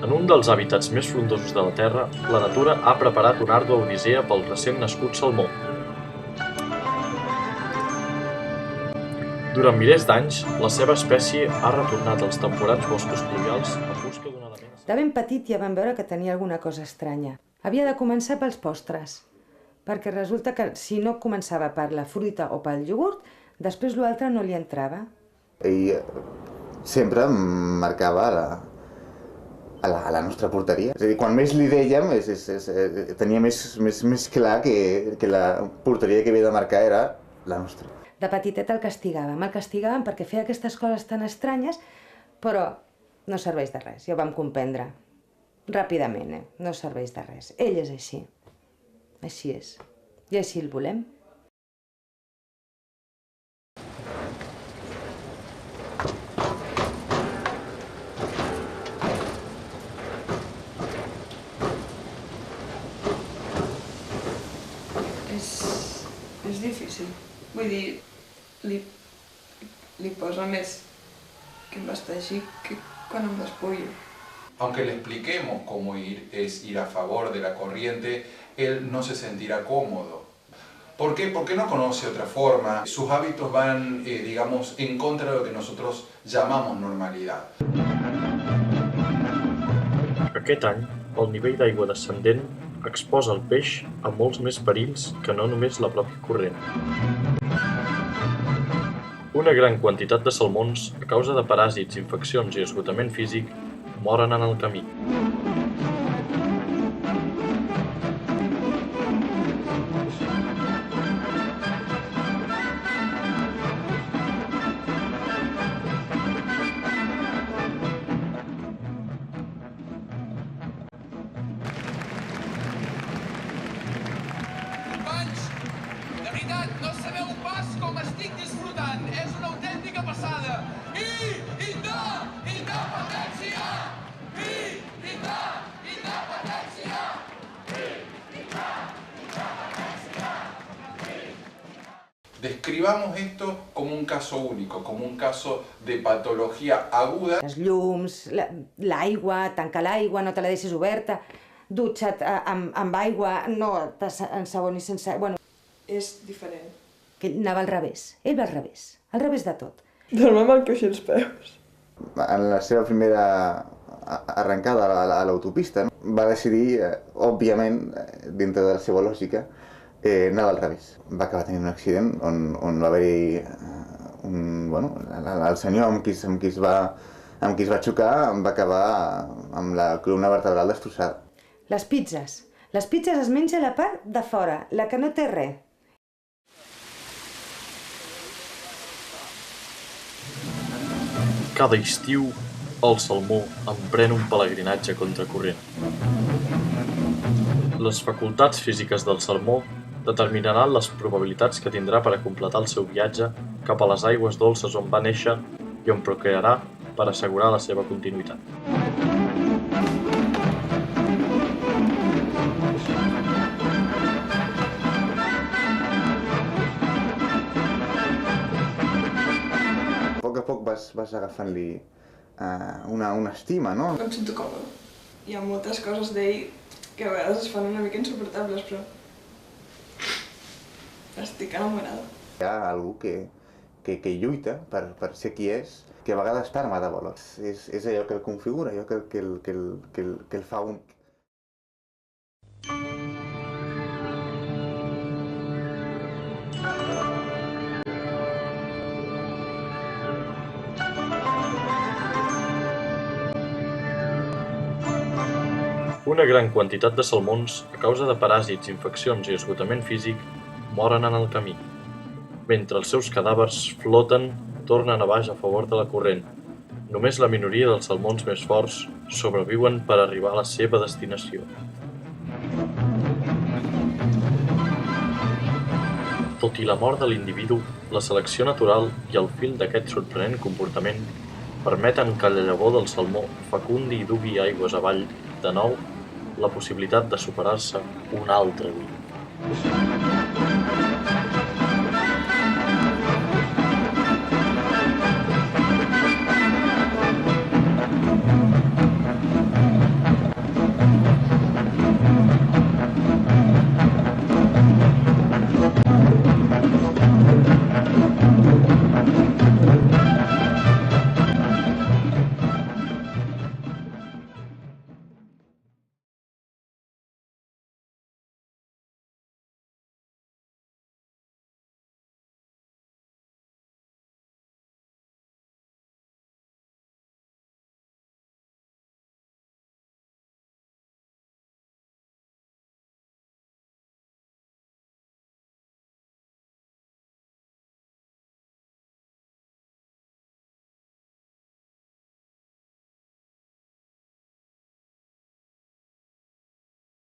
En un dels hàbitats més frondosos de la Terra, la natura ha preparat una àrdua odissea pel recent nascut salmó. Durant milers d'anys, la seva espècie ha retornat als temporats boscos pluvials en busca d'un element... De ben petit ja vam veure que tenia alguna cosa estranya. Havia de començar pels postres, perquè resulta que si no començava per la fruita o pel iogurt, després l'altre no li entrava. Ell sempre marcava a la nostra porteria. És a dir, quan més li dèiem, tenia més clar que la porteria que havia de marcar era la nostra. De petitet el castigàvem perquè feia aquestes coses tan estranyes, però no serveix de res, ja ho vam comprendre. Ràpidament, no serveix de res. Ell és així. Així és. I així el volem. És difícil. Vull dir, li posa més que em va estar així que quan em despullo. Aunque le expliquemos cómo es ir a favor de la corriente, él no se sentirá cómodo. ¿Por qué? Porque no conoce otra forma. Sus hábitos van, digamos, en contra de lo que nosotros llamamos normalidad. Aquest any, el nivell d'aigua descendent exposa el peix a molts més perills que no només la pròpia corrent. Una gran quantitat de salmons, a causa de paràsits, infeccions i esgotament físic, moren en el camí. Companys, de veritat, no sabeu pas com estic disfrutant. És una autèntica passada. Independència! Independència! Describamos esto como un caso único, como un caso de patología aguda. Les llums, l'aigua, tanca l'aigua, no te la deixis oberta, dutxa't amb aigua, no t'ensabonis sense... Bueno, És diferent. que ell anava al revés, ell va al revés de tot. Dorm amb el coixí als peus. En la seva primera arrencada a l'autopista, va decidir, òbviament, dintre de la seva lògica, anar al revés. Va acabar tenint un accident on va haver-hi el senyor amb qui es va xocar va acabar amb la columna vertebral destrossada. Les pizzas es menja la part de fora, la que no té res. Cada estiu, el salmó emprèn un pelegrinatge contracorrent. Les facultats físiques del salmó determinaran les probabilitats que tindrà per a completar el seu viatge cap a les aigües dolces on va néixer i on procrearà per assegurar la seva continuïtat. A poc vas agafant-li una estima, no? Em sento còmode. Hi ha moltes coses d'ell que a vegades es fan una mica insuportables, però estic enamorada. Hi ha algú que lluita per ser qui és, que a vegades està armada de valors. És allò que el configura, allò que el fa únic. Una gran quantitat de salmons, a causa de paràsits, infeccions i esgotament físic, moren en el camí. Mentre els seus cadàvers floten, tornen a baix a favor de la corrent. Només la minoria dels salmons més forts sobreviuen per arribar a la seva destinació. Tot i la mort de l'individu, la selecció natural i el fil d'aquest sorprenent comportament permeten que la llavor del salmó fecundi i dugui aigües avall, de nou, la possibilitat de superar-se un altre dia.